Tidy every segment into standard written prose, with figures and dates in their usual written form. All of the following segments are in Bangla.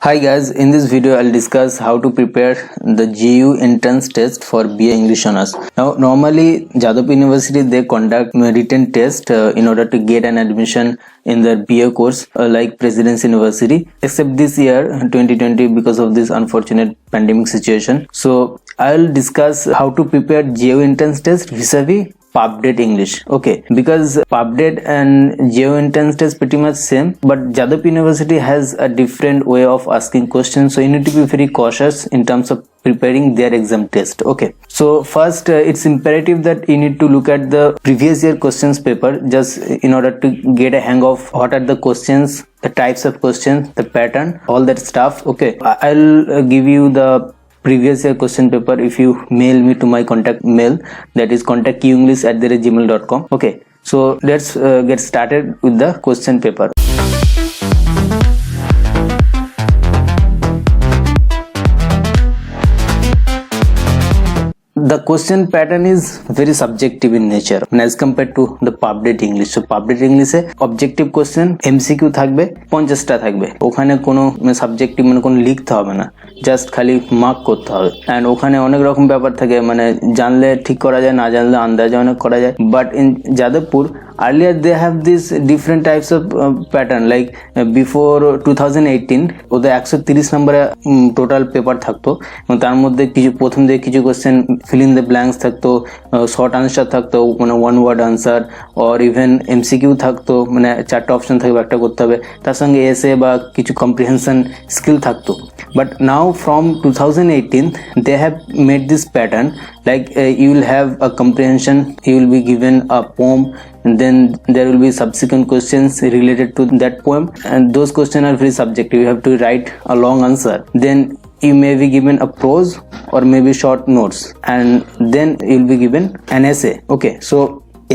Hi guys, in this video I'll discuss how to prepare the JU entrance test for BA English Honours. Now normally Jadavpur University they conduct written test in order to get an admission in their BA course like Presidency University, except this year 2020 because of this unfortunate pandemic situation. So I'll discuss how to prepare JU entrance test vis-a-vis PubDate English. Okay, because PubDate and JU entrance test pretty much same, but Jadavpur University has a different way of asking questions, so you need to be very cautious in terms of preparing their exam test. Okay, so first it's imperative that you need to look at the previous year questions paper just in order to get a hang of what are the questions, the types of questions, the pattern, all that stuff. Okay, I'll give you the previous year question paper if you mail me to my contact mail, that is contactenglish@gmail.com. okay, so let's get started with the question paper. The question pattern is very subjective in nature as compared to the PubDate English. So PubDate English A objective question MCQ থাকবে 50টা থাকবে, ওখানে কোনো সাবজেক্টিভ মানে কোনো লিখতে হবে না, জাস্ট খালি মার্ক করতে হবে। এন্ড ওখানে অনেক রকম ব্যাপার থাকে, মানে জানলে ঠিক করা যায়, না জানলে আন্দাজে অনেক করা যায়। But in Jadavpur earlier they have this different types of pattern, like before 2018 ওদের 130 নম্বরে টোটাল পেপার থাকতো এবং তার মধ্যে কিছু প্রথম দিকে কিছু question fill in the blanks থাকতো, শর্ট আনসার থাকতো, মানে one word answer, or even MCQ থাকতো, মানে চারটা অপশন থাকবে, একটা করতে হবে, তার সঙ্গে এসে বা কিছু কম্প্রিহেনশন স্কিল থাকতো। But now from 2018 they have made this pattern, like you will have a comprehension, you will be given a poem, and then there will be subsequent questions related to that poem, and those questions are very subjective. You have to write a long answer, then you may be given a prose or maybe short notes, and then you will be given an essay. Okay, so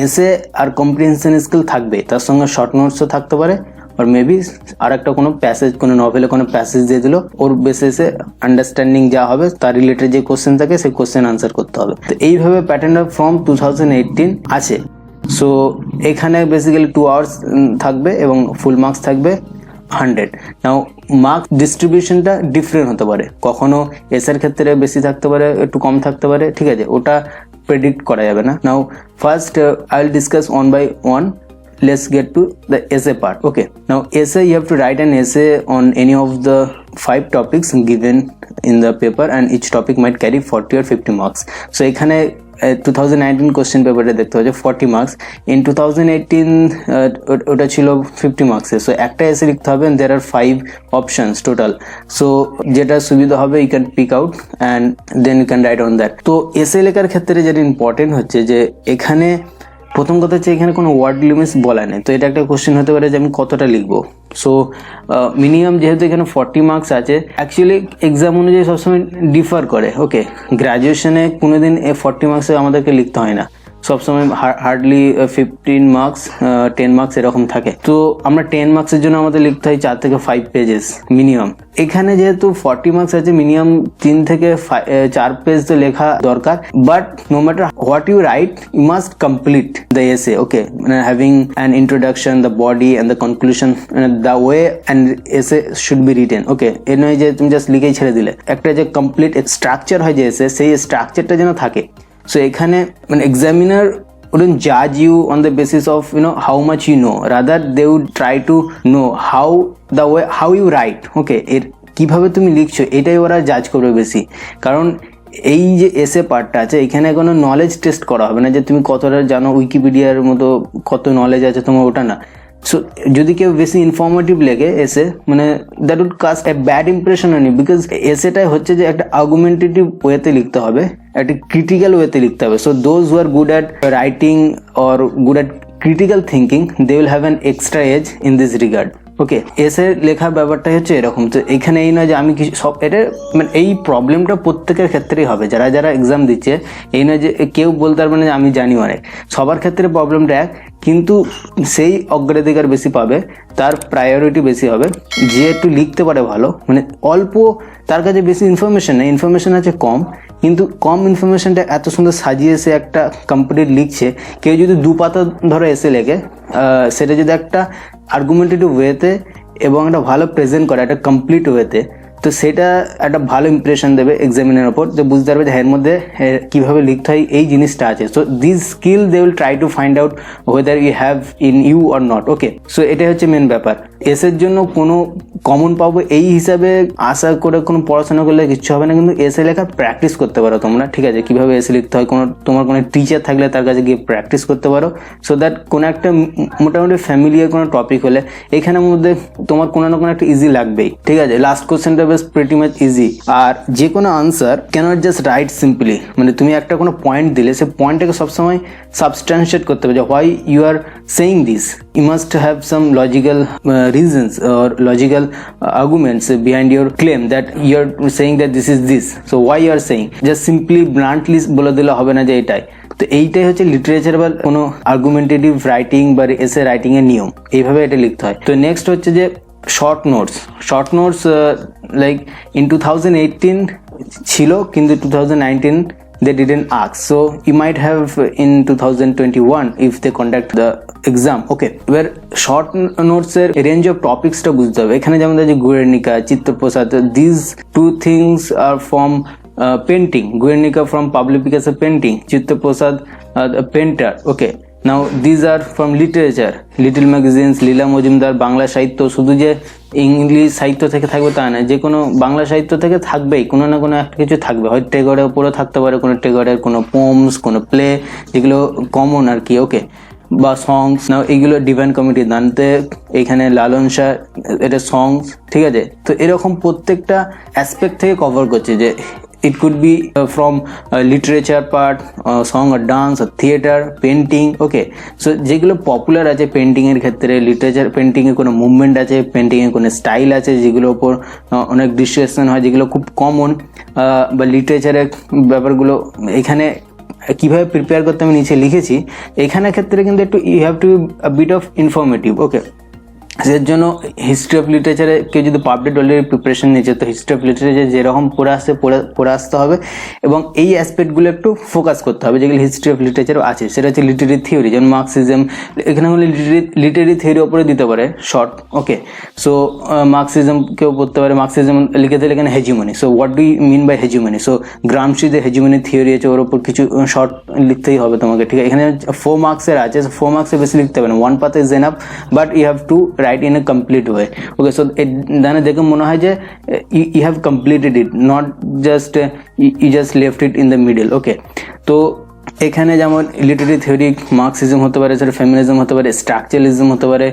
essay R comprehension skill থাকবে, তার সঙ্গে short notes ও থাকতে পারে, আর মেবি আর একটা কোনো প্যাসেজ, কোনো নভেলে কোনো প্যাসেজ দিয়ে দিল, ওর বেসিসে আন্ডারস্ট্যান্ডিং যা হবে তার রিলেটেড যে কোশ্চেন থাকে সেই কোশ্চেন আনসার করতে হবে। তো এইভাবে প্যাটার্নটা ফ্রম 2018 আছে। সো এখানে বেসিক্যালি 2 আওয়ার্স থাকবে এবং ফুল মার্কস থাকবে 100। নাও মার্কস ডিস্ট্রিবিউশনটা ডিফারেন্ট হতে পারে, কখনো এসের ক্ষেত্রে বেশি থাকতে পারে, একটু কম থাকতে পারে, ঠিক আছে, ওটা প্রেডিক্ট করা যাবে না। Now first I will discuss one by one. Let's get to the essay part. Okay, now essay, you have to write an essay on any of the 5 topics given in the paper, and each topic might carry 40 or 50 marks. So এখানে 2019 কোশ্চেন পেপারে দেখতে পাচ্ছি 40 মার্কস, ইন 2018 ওটা ছিল 50 মার্কসের। সো একটা এসে লিখতে হবে, and there are 5 options total. So যেটা সুবিধা হবে you can pick out and then you can write on that. তো এসে লেখার ক্ষেত্রে যেটা ইম্পর্টেন্ট হচ্ছে যে এখানে প্রথম কথা হচ্ছে এখানে কোনো ওয়ার্ড লিমিটস বলা নেই, তো এটা একটা কোশ্চেন হতে পারে যে আমি কতটা লিখবো। সো মিনিমাম যেহেতু এখানে 40 মার্কস আছে, অ্যাকচুয়ালি এক্সাম অনুযায়ী সবসময় ডিফার করে। ওকে, গ্র্যাজুয়েশনে কোনোদিন 40 মার্কসে আমাদেরকে লিখতে হয় না, সবসময় হার্ডলি 15 মার্কস 10 মার্কস এরকম থাকে। তো আমরা 10 মার্কসের জন্য আমাদের লিখতে হয় 4 থেকে 5 পেজেস মিনিমাম। এখানে যেহেতু 40 মার্কস আছে, মিনিমাম 3 থেকে 4 পেজ তো লেখা দরকার, but no matter what you write you must complete the essay. Okay, মানে having an introduction, the body and the conclusion, the way and essay should be written. Okay, এর নয় যে তুমি জাস্ট লিখেই ছেড়ে দিলে, একটা যে কমপ্লিট স্ট্রাকচার হয় যে এসে, সেই স্ট্রাকচারটা যেন থাকে। So এখানে মানে examiner wouldn't judge you on the basis of how much you know, rather they would try to know how you write. Okay, এর কিভাবে তুমি লিখছো এটাই ওরা জাজ করবে বেশি, কারণ এই যে এসে পার্টটা আছে এখানে কোনো নলেজ টেস্ট করা হবে না যে তুমি কতটা জানো, উইকিপিডিয়ার মতো কত নলেজ আছে তোমার, ওটা না। সো যদি কেউ বেশি ইনফরমেটিভ লেগে এসে, মানে that would cast a bad impression on you, because এসেটাই হচ্ছে যে একটা আর্গুমেন্টেটিভ ওয়েতে লিখতে হবে, একটা ক্রিটিক্যাল ওয়েতে লিখতে হবে। So those who are good at writing or good at critical thinking, they will have an extra edge in this regard. Okay, essay লেখার ব্যাপারটাই হচ্ছে এরকম। তো এখানে এই নয় যে আমি কিছু সব, এটা মানে এই প্রবলেমটা প্রত্যেকের ক্ষেত্রেই হবে, যারা যারা এক্সাম দিচ্ছে। এই নয় যে কেউ বলতে পারবে না যে আমি জানি অনেক, সবার ক্ষেত্রে প্রবলেমটা এক, কিন্তু সেই অগ্রাধিকার বেশি পাবে, তার প্রায়োরিটি বেশি হবে যে একটু লিখতে পারে ভালো, মানে অল্প, তার কাছে বেশি ইনফরমেশন নেই, ইনফরমেশন আছে কম, কিন্তু কম ইনফরমেশনটা এত সুন্দর সাজিয়ে সে একটা কমপ্লিট লিখছে। কেউ যদি 2 পাতা ধরে এসে লেখে, সেটা যদি একটা আর্গুমেন্টেটিভ ওয়েতে এবং একটা ভালো প্রেজেন্ট করে একটা কমপ্লিট ওয়েতে, তো সেটা একটা ভালো ইমপ্রেশন দেবে এক্সামিনের ওপর, যে বুঝতে পারবে যে এর মধ্যে কিভাবে লিখতে হয় এই জিনিসটা আছে। So this skill they will try to find out whether you have in you or not. Okay, so এটাই হচ্ছে মেন ব্যাপার। এসের জন্য কোনো কমন পাবো এই হিসাবে আশা করে কোনো পড়াশোনা করলে কিচ্ছু হবে না, কিন্তু এসে লেখা প্র্যাকটিস করতে পারো তোমরা, ঠিক আছে, কিভাবে এসে লিখতে হয়। তোমার কোনো টিচার থাকলে তার কাছে গিয়ে প্র্যাকটিস করতে পারো, সো দ্যাট কোনো একটা মোটামুটি ফ্যামিলিয়ার কোনো টপিক হলে এখানের মধ্যে তোমার কোনো না কোনো একটা ইজি লাগবেই, ঠিক আছে। লাস্ট কোশ্চেনটা বেশ প্রিটি মাচ ইজি। আর যে কোনো answer cannot just right simply, মানে তুমি একটা কোনো পয়েন্ট দিলে সে পয়েন্টটাকে সবসময় সাবস্ট্যান্সিয়েট করতে হবে, যে why you are saying this, you must have some logical reasons or logical arguments behind your claim that you are saying that this is this, so why you are saying, just simply bluntly বলে দিলে হবে না যে এটাই। তো এইটাই হচ্ছে লিটারেচার বা কোনো আর্গুমেন্টেটিভ রাইটিং বা এসে রাইটিং এর নিয়ম, এইভাবে এটা লিখতে হয়। তো নেক্সট হচ্ছে যে শর্ট নোটস লাইক ইন 2018 ছিল, কিন্তু 2019 they didn't ask, so you might have in 2021 if they conduct the exam. Okay, where short notes এর range of topics টা বুঝতে হবে। এখানে যেমন যে Guernica, চিত্তপ্রসাদ, these two things are from painting. Guernica from Pablo Picasso painting, Chittaprasad the painter. Okay, now these are from literature, little magazines, Leela Majumdar, Bangla সাহিত্য। শুধু যে ইংলিশ সাহিত্য থেকে থাকবে তা না, যে কোনো বাংলা সাহিত্য থেকে থাকবেই, কোনো না কোনো একটা কিছু থাকবে, হয়তো টেগরের উপরেও থাকতে পারে, কোনো টেগরের কোনো পোমস, কোনো প্লে, যেগুলো কমন আর কি। ওকে, বা সংস, না এগুলো ডিভাইন কমিটি দানতে, এখানে লালন শাহ, এটা সংস, ঠিক আছে। তো এরকম প্রত্যেকটা অ্যাসপেক্ট থেকে কভার করছে, যে it could be from literature part, song or dance or theater, painting. Okay, so যেগুলো পপুলার আছে পেন্টিং এর ক্ষেত্রে, লিটারেচার পেন্টিং এর কোনো মুভমেন্ট আছে, পেন্টিং এর কোনো স্টাইল আছে, যেগুলোর উপর অনেক ডিসকাশন হয়, যেগুলো খুব কমন, বা লিটারেচারের ব্যাপারগুলো এখানে কিভাবে প্রিপেয়ার করতে আমি নিচে লিখেছি। এখানে ক্ষেত্রে কিন্তু একটু you have to be a bit of informative. Okay, এর জন্য হিস্ট্রি অফ লিটারেচারে কেউ যদি পাবলিক অলরেডি প্রিপারেশন নিচ্ছে, তো হিস্ট্রি অফ লিটারেচার যেরকম পড়ে আসতে হবে, এবং এই অ্যাসপেক্টগুলো একটু ফোকাস করতে হবে, যেগুলো হিস্ট্রি অফ লিটারেচার আছে। সেটা হচ্ছে লিটারি থিওরি, যেমন মার্কসিজম, এখানে হলে লিটারি থিওরি ওপরে দিতে পারে শর্ট। ওকে, সো মার্কসিজম কেউ পড়তে পারে, মার্কসিজম লিখে দিলে এখানে hegemony, so what do you mean by hegemony, so Gramsci যে হেজিমনি থিওরি আছে ওর ওপর কিছু শর্ট লিখতেই হবে তোমাকে, ঠিক আছে। এখানে 4 মার্কসের আছে, 4 মার্কসে বেশি লিখতে হবে না, 1 path is enough, but you have to write in a complete way. Okay, so then দেখে মনে হয় যে you have completed it, not just you just left it in the middle. Okay, তো এখানে যেমন লিটারি থিওরি, মার্কসিজম হতে পারে, সেটা ফেমিনিজম হতে পারে, স্ট্রাকচারালিজম হতে পারে,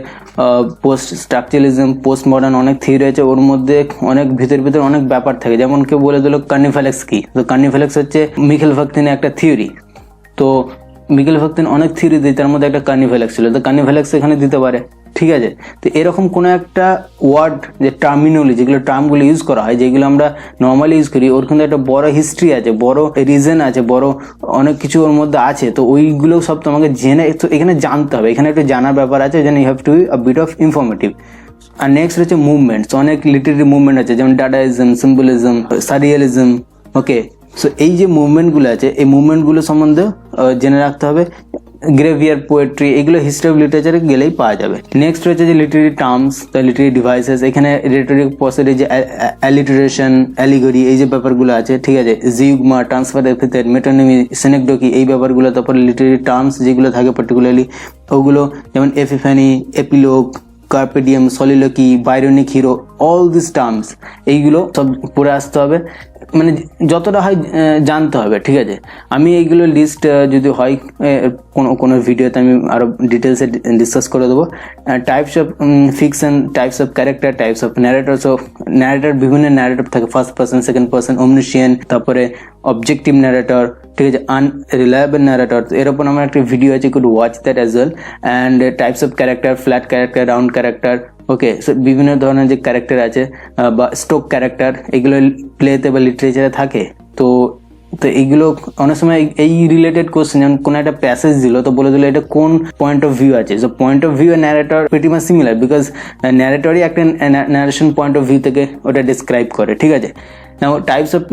পোস্ট স্ট্রাকচারালিজম, পোস্ট মডার্ন, অনেক থিওরি আছে। ওর মধ্যে অনেক ভিতরে অনেক ব্যাপার থাকে, যেমন কেউ বলে দিল কার্নিফ্যালেক্স কি, তো কার্নিফ্যালেক্স হচ্ছে মিখেল ভাগতিনের একটা থিওরি। তো মিখেল ভাগতিন অনেক থিওরি দিই, তার মধ্যে একটা কার্নিফ্যালেক্স ছিল, তো কার্নিফ্যালেক্স এখানে দিতে পারে, ঠিক আছে। তো এরকম কোনো একটা ওয়ার্ড, যে টার্মিনোলজি, যেগুলো টার্মগুলো ইউজ করা হয়, যেগুলো আমরা নর্মালি ইউজ করি, ওর কিন্তু একটা বড় হিস্ট্রি আছে, বড় রিজন আছে, বড় অনেক কিছু ওর মধ্যে আছে। তো ওইগুলো সব তোমাকে জেনে, তো এখানে জানতে হবে, এখানে একটু জানার ব্যাপার আছে, যেন you have to be a bit of informative. আর নেক্সট হচ্ছে মুভমেন্টস, অনেক লিটারি মুভমেন্ট আছে, যেমন Dadaism, symbolism, surrealism. Okay, so এই যে মুভমেন্টগুলো আছে, এই মুভমেন্টগুলো সম্বন্ধে জেনে রাখতে হবে। গ্রেভিয়ার পোয়েট্রি, এগুলো হিস্ট্রি অফ লিটারেচারে গেলেই পাওয়া যাবে। নেক্সট হচ্ছে যে literary terms, the literary devices, এখানে রেটরিক প্রসেডি, যে অ্যালিটারেশন, অ্যালিগরি, এই যে ব্যাপারগুলো আছে, ঠিক আছে, জিউগমা, ট্রান্সফার এপিথেট, মেটোনিমি, সিনেকডকি, এই ব্যাপারগুলো। তারপরে লিটারি টার্মস যেগুলো থাকে পার্টিকুলারলি, ওগুলো যেমন epiphany, epilogue, carpe diem, soliloquy, Byronic hero, all this terms, এইগুলো সব পড়ে আসতে হবে, মানে যতটা হয় জানতে হবে, ঠিক আছে। আমি এইগুলো লিস্ট যদি হয় কোনো ভিডিওতে আমি আরো ডিটেলসে ডিসকাস করে দেবো। Types of fiction, types of character, types of narrator's. Narrator বিভিন্ন ন্যারেটর থাকে, ফার্স্ট পার্সন, সেকেন্ড পার্সন, ওমনিশিয়েন্ট, তারপরে অবজেক্টিভ ন্যারেটর, ঠিক আছে, আনরিলায়েবল ন্যারেটর। এর উপর আমার একটা ভিডিও আছে, could watch that as well. And types of character, flat character, round character. Okay, so বিভিন্ন ধরনের যে ক্যারেক্টার আছে, বা স্টোক ক্যারেক্টার, এগুলো প্লেতে বা লিটারেচারে থাকে। তো এইগুলো অনেক সময় এই রিলেটেড কোশ্চেন, যেমন কোনো একটা প্যাসেজ দিল, তো বলে দিল এটা কোন পয়েন্ট অফ ভিউ আছে। সো পয়েন্ট অফ ভিউ এর narrator pretty much similar, because ন্যারেটরই একটা ন্যারেশন পয়েন্ট অফ ভিউ থেকে ওটা ডিসক্রাইব করে, ঠিক আছে। নাও টাইপস অফ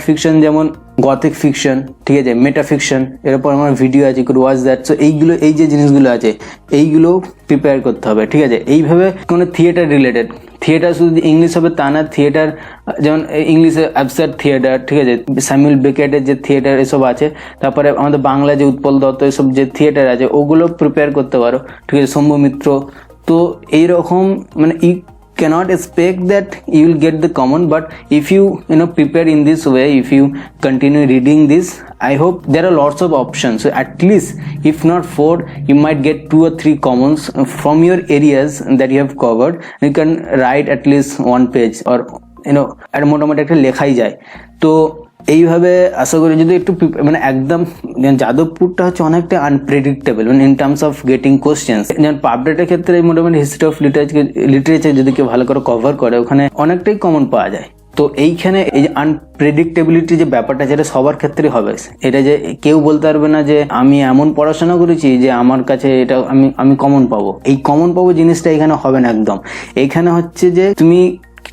ফিকশন যেমন গথিক ফিকশন, ঠিক আছে, মেটা ফিকশন, এরপর আমার ভিডিও আছে, কুড ওয়াচ দ্যাট। সো এইগুলো, এই যে জিনিসগুলো আছে এইগুলো প্রিপেয়ার করতে হবে, ঠিক আছে। এইভাবে কোনো থিয়েটার রিলেটেড, থিয়েটার শুধু ইংলিশ হবে তা না, থিয়েটার যেমন ইংলিশে অ্যাবসার্ড থিয়েটার, ঠিক আছে, স্যামুয়েল বেকেটের যে থিয়েটার এসব আছে, তারপরে আমাদের বাংলা যে উৎপল দত্ত এসব যে থিয়েটার আছে ওগুলো প্রিপেয়ার করতে পারো, ঠিক আছে, শম্ভু মিত্র। তো এইরকম মানে cannot expect that you will get the common, but if you prepare in this way, if you continue reading this, I hope there are lots of options. So at least if not 4, you might get 2 or 3 commons from your areas that you have covered. You can write at least 1 page or আর মোটামুটি একটা লেখাই যায়। তো এইভাবে আশা করি যদি একটু মানে একদম, যাদবপুরটা হচ্ছে অনেকটা আনপ্রেডিক্টেবল মানে in terms of getting questions. যেমন পাবডেটের ক্ষেত্রে মোটামুটি হিস্ট্রি অফ লিটারেচার যদি কেউ ভালো করে কভার করে ওখানে অনেকটাই কমন পাওয়া যায়। তো এইখানে এই যে আনপ্রেডিক্টেবিলিটি যে ব্যাপারটা, যেটা সবার ক্ষেত্রে হবে, এটা যে কেউ বলতে পারবে না যে আমি এমন পড়াশোনা করেছি যে আমার কাছে এটা আমি কমন পাবো, এই কমন পাবো জিনিসটা এখানে হবে না একদম। এখানে হচ্ছে যে তুমি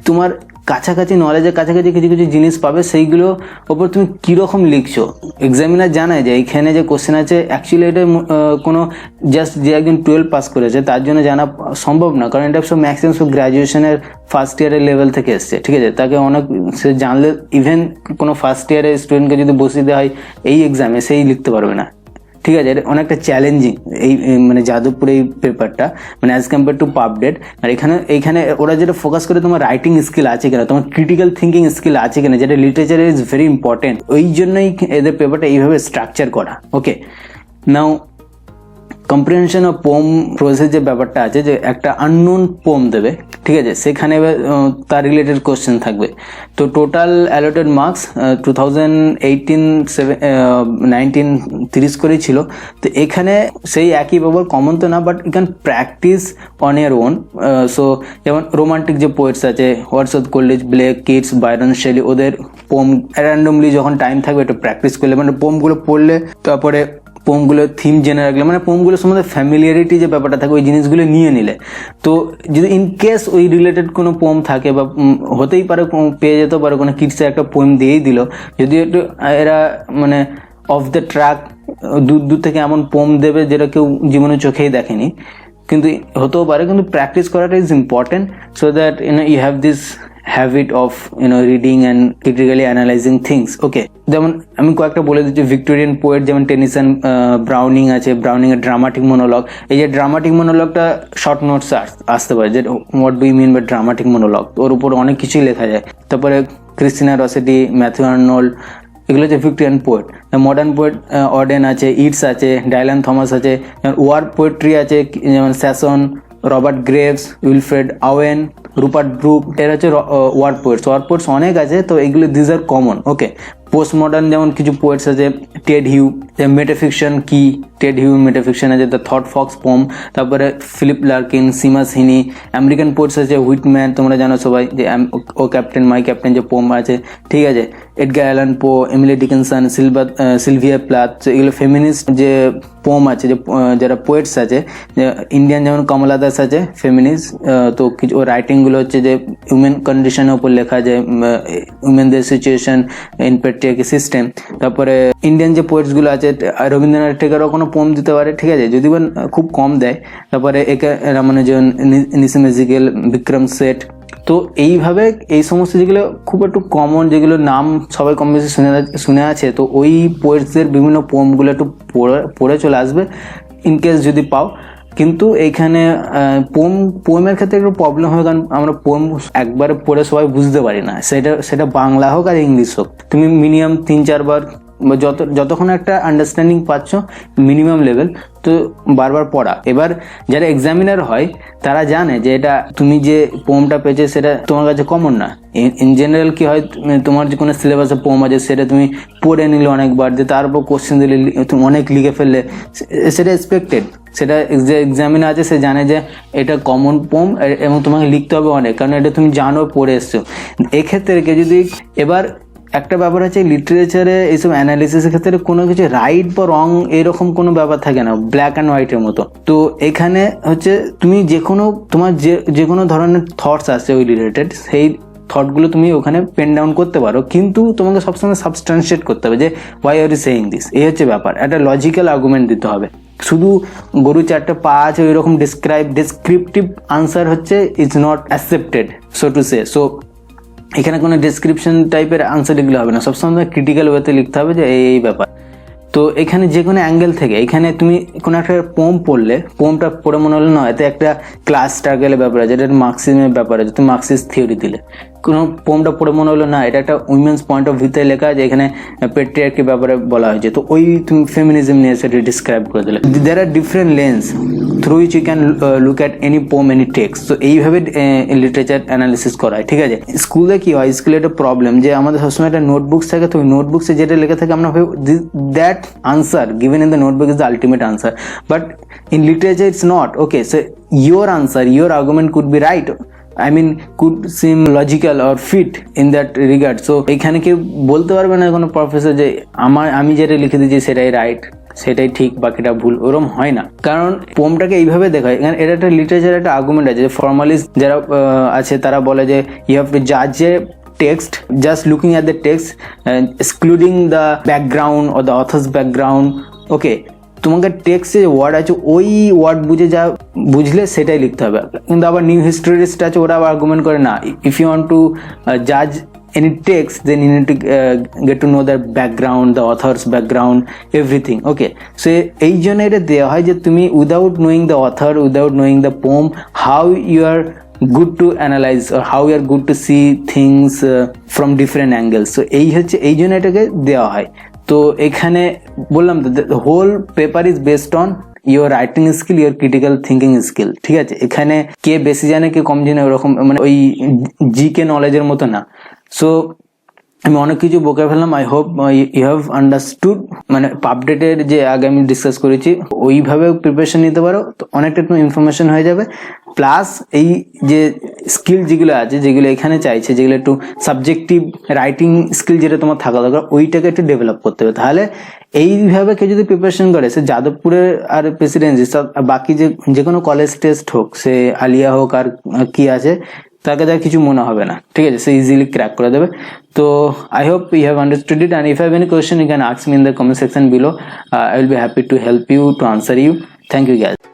তোমার কাছাকাছি নলেজের কাছাকাছি কিছু কিছু জিনিস পাবে, সেইগুলো ওপর তুমি কিরকম লিখছো। এক্সামিনার জানায় যে এইখানে যে কোশ্চেন আছে অ্যাকচুয়ালি এটা কোনো জাস্ট যে একজন 12 পাস করেছে তার জন্য জানা সম্ভব না, কারণ এটা সব ম্যাক্সিমাম সব গ্র্যাজুয়েশনের ফার্স্ট ইয়ারের লেভেল থেকে এসছে, ঠিক আছে। তাকে অনেক সে জানলে ইভেন কোনো ফার্স্ট ইয়ারের স্টুডেন্টকে যদি বসিয়ে দেওয়া হয় এই এক্সামে, সেই লিখতে পারবে না, ঠিক আছে। এটা অনেকটা চ্যালেঞ্জিং এই মানে যাদবপুর এই পেপারটা, মানে অ্যাজ কম্পেয়ার টু পাবডেট। আর এইখানে ওরা যেটা ফোকাস করে তোমার রাইটিং স্কিল আছে কিনা, তোমার ক্রিটিক্যাল থিঙ্কিং স্কিল আছে কিনা, যেটা লিটারেচার ইজ ভেরি ইম্পর্টেন্ট। ওই জন্যই এদের পেপারটা এইভাবে স্ট্রাকচার করা। ওকে, নাও কম্প্রিহেনশন অফ পোম প্রসেস যে ব্যাপারটা আছে, যে একটা আননোন পোম দেবে, ঠিক আছে, সেখানে তার রিলেটেড কোশ্চেন থাকবে। তো টোটাল অ্যালটেড মার্কস 2018-19 30 করেই ছিল। তো এখানে সেই একই ব্যাপার, কমন তো না, but you can practice on your own. So যেমন রোমান্টিক যে পোয়েটস আছে, Wordsworth, Coleridge, Blake, Keats, Byron, Shelley, ওদের পোম র্যান্ডমলি যখন টাইম থাকবে একটু প্র্যাকটিস করলে, মানে পোমগুলো পড়লে, তারপরে পোমগুলো থিম জেনে রাখলে, মানে পোমগুলোর সম্বন্ধে ফ্যামিলিয়ারিটি যে ব্যাপারটা থাকে ওই জিনিসগুলো নিয়ে নিলে, তো যদি ইন কেস ওই রিলেটেড কোনো পোম থাকে বা হতেই পারে পেয়ে যেতে পারে, কোনো কিডসের একটা পোম দিয়েই দিল, যদি একটু এরা মানে অফ দ্য ট্র্যাক দূর থেকে এমন পোম দেবে যেটা কেউ জীবনে চোখেই দেখেনি, কিন্তু হতেও পারে, কিন্তু প্র্যাকটিস করাটা is important, so that you have this habit of reading and critically analysing things. Okay, যেমন আমি কয়েকটা বলে দিচ্ছি, ভিক্টোরিয়ান পোয়েট যেমন টেনিসন, ব্রাউনিং আছে, ব্রাউনিং এর ড্রামাটিক মনোলগ। এই যে ড্রামাটিক মনোলগটা শর্ট নোটস আসতে পারে, যে what do you mean by dramatic monologue, ওর উপর অনেক কিছুই লেখা যায়। তারপরে ক্রিস্টিনা রসেটি, ম্যাথিউ আর্নল্ড, এগুলো হচ্ছে Victorian poet. Modern poet Auden আছে, ইটস আছে, ডাইলান থমাস আছে, ওয়ার পোয়েট্রি আছে যেমন Sassoon, Robert Graves, Wilfred Owen, Rupert Brooke, এরা হচ্ছে ওয়ার্ড পোয়েটস অনেক আছে। তো এগুলো these are common. Okay, post modern যেমন কিছু পোয়েটস আছে, টেড হিউ, মেটাফিকশন কি, টেড হিউ মেটাফিকশন আছে, দ্য থট ফক্স পোম, তারপরে ফিলিপ লার্কিন, সিমাস হিনি। আমেরিকান পোয়েটস আছে হুইটম্যান, তোমরা জানো সবাই, যে ও ক্যাপ্টেন মাই ক্যাপ্টেন যে পোম আছে, ঠিক আছে, এডগার অ্যালান পো, এমিলি ডিকিনসন, সিলভিয়া প্লাথ। এগুলো ফেমিনিস্ট যে পোম আছে, যে যারা পোয়েটস আছে, ইন্ডিয়ান যেমন কমলা দাস আছে ফেমিনিস্ট। তো কিছু ও রাইটিংগুলো হচ্ছে যে উইমেন কন্ডিশনের উপর লেখা, যে উইমেনদের সিচুয়েশন ইন পেট্রিয়ার্কি সিস্টেম। তারপরে ইন্ডিয়ান যে পোয়েটসগুলো আছে, রবীন্দ্রনাথ ঠাকুরও কোনো পোম দিতে পারে, ঠিক আছে, যদি খুব কম দেয়। তারপরে একে রামানুজন, নিসিম এজিকেল, বিক্রম সেঠ। তো এইভাবে এই সমস্ত যেগুলো খুব একটু কমন, যেগুলো নাম সবাই কম বেশি শুনে আছে, তো ওই পোয়েটসদের বিভিন্ন পোমগুলো একটু পড়ে চলে আসবে ইনকেস যদি পাও। কিন্তু এইখানে পোয়েমের ক্ষেত্রে একটু প্রবলেম হয়, কারণ আমরা পোয়েম একবারে পড়ে সবাই বুঝতে পারি না, সেটা বাংলা হোক আর ইংলিশ হোক। তুমি মিনিমাম 3-4 বার, যতক্ষণ একটা আন্ডারস্ট্যান্ডিং পাচ্ছ মিনিমাম লেভেল, তো বারবার পড়া। এবার যারা এক্সামিনার হয় তারা জানে যে এটা তুমি যে পোমটা পেয়েছে সেটা তোমার কাছে কমন না। ইন জেনারেল কি হয়, তোমার যে কোনো সিলেবাসে পোম আছে সেটা তুমি পড়ে নিলে অনেকবার, যে তার উপর কোশ্চেন দিলে তুমি অনেক লিখে ফেললে, সেটা এক্সপেক্টেড। সেটা যে এক্সামিনার আছে সে জানে যে এটা কমন পোম এবং তোমাকে লিখতে হবে অনেক, কারণ এটা তুমি জানো, পড়ে এসছো। এক্ষেত্রে যদি এবার একটা ব্যাপার আছে লিটারেচারে, এইসব অ্যানালিসিসের ক্ষেত্রে কোনো কিছু রাইট বা রং এরকম কোনো ব্যাপার থাকে না, ব্ল্যাক অ্যান্ড হোয়াইটের মতো। তো এখানে হচ্ছে তুমি যে কোনো তোমার যে কোনো ধরনের থটস আসছে ওই রিলেটেড, সেই থটগুলো তুমি ওখানে পেন ডাউন করতে পারো, কিন্তু তোমাকে সবসময় সাবস্টান্সিয়েট করতে হবে যে why are you saying this, এই হচ্ছে ব্যাপার। একটা লজিক্যাল আর্গুমেন্ট দিতে হবে। শুধু গরু চারটে পা আছে ওই রকম ডেসক্রিপটিভ আনসার হচ্ছে is not accepted so to say. So এখানে কোনো ডেসক্রিপশন টাইপের আনসার লিখলে হবে না, সবসময় ক্রিটিক্যাল ওয়েতে লিখতে হবে যে এই ব্যাপার। তো এখানে যে কোনো অ্যাঙ্গেল থেকে এখানে তুমি কোনো একটা পোম পড়লে, পোমটা পড়ে মনে হলো না এতে একটা ক্লাস স্ট্রাগলের ব্যাপার আছে, এটা মার্কসিজমের ব্যাপার আছে, তুমি মার্কসিস্ট থিওরি দিলে। কোনো পোমটা পড়ে মনে হলো না এটা একটা উইমেন্স পয়েন্ট অফ ভিউতে লেখা আছে, এখানে পেট্রিয়ার্কির ব্যাপারে বলা হয়েছে, তো ওই তুমি ফেমিনিজম নিয়ে সেটা ডিসক্রাইব করে দিলে। There are different lens through which you can look at any poem, any text. তো এইভাবে লিটারেচার অ্যানালিসিস করা হয়, ঠিক আছে। স্কুলে কি হয়, স্কুলে একটা প্রবলেম যে আমাদের সবসময় একটা নোটবুকস থাকে, তো ওই নোটবুকসে যেটা লেখা থাকে আমরা that answer given in the notebook is the ultimate answer, but in literature it's not. Okay, so your answer, your argument could be right, I mean could seem logical or fit in that regard. So এখানে কেউ বলতে পারবে না কোনো প্রফেসর যে আমি যেটা লিখে দিয়েছি সেটাই রাইট, সেটাই ঠিক, বাকিটা ভুল, ওরম হয় না। কারণ পোমটাকে এইভাবে দেখা হয়, এটা একটা লিটারেচার একটা আর্গুমেন্ট আছে। ফর্মালিস্ট যারা আছে তারা বলে যে ইউ হ্যাভ টু জাজ এ text just looking at the text and excluding the background or the author's background. Okay, তোমাকে টেক্সটে যে ওয়ার্ড আছে ওই ওয়ার্ড বুঝলে সেটাই লিখতে হবে। কিন্তু আবার নিউ হিস্টোরিস্ট আছে, ওরা আবার আর্গুমেন্ট করে না, ইফ ইউ ওয়ান্ট টু জাজ any text then you need to get to know the background, the author's background, everything. Okay, so এই জন্য এটা দেওয়া হয় যে তুমি without knowing the author, without knowing the poem, how you are good to analyze or how you are good to see things from different angles. So এই জন্য এটাকে দেওয়া হয়। তো এখানে বললাম তো whole paper is based on your writing skill, your critical thinking skill, ঠিক আছে। এখানে কে বেশি জানে কে কম জানে ওরকম মানে ওই জিকে নলেজের মতো না। সো আমি অনেক কিছু বকে ফেললাম, I hope you have understood. মানে আপডেটের যে আগে আমি ডিসকাস করেছি ওইভাবে প্রিপারেশন নিতে পারো, তো অনেকটা তোমার ইনফরমেশন হয়ে যাবে। প্লাস এই যে স্কিল যেগুলো আছে, যেগুলো এখানে চাইছে, যেগুলো একটু সাবজেক্টিভ রাইটিং স্কিল যেটা তোমার থাকা দরকার, ওইটাকে একটু ডেভেলপ করতে হবে। তাহলে এইভাবে কেউ যদি প্রিপারেশন করে, সে যাদবপুরের আর প্রেসিডেন্সি সব বাকি যে কোনো কলেজ টেস্ট হোক, সে আলিয়া হোক আর কি আছে, তাকে তার কিছু মনে হবে না, ঠিক আছে, সে ইজিলি ক্র্যাক করে দেবে। তো I hope you have understood it, and if have any question you can ask me in the comment section below. I will be happy to help you, to answer you. Thank you guys.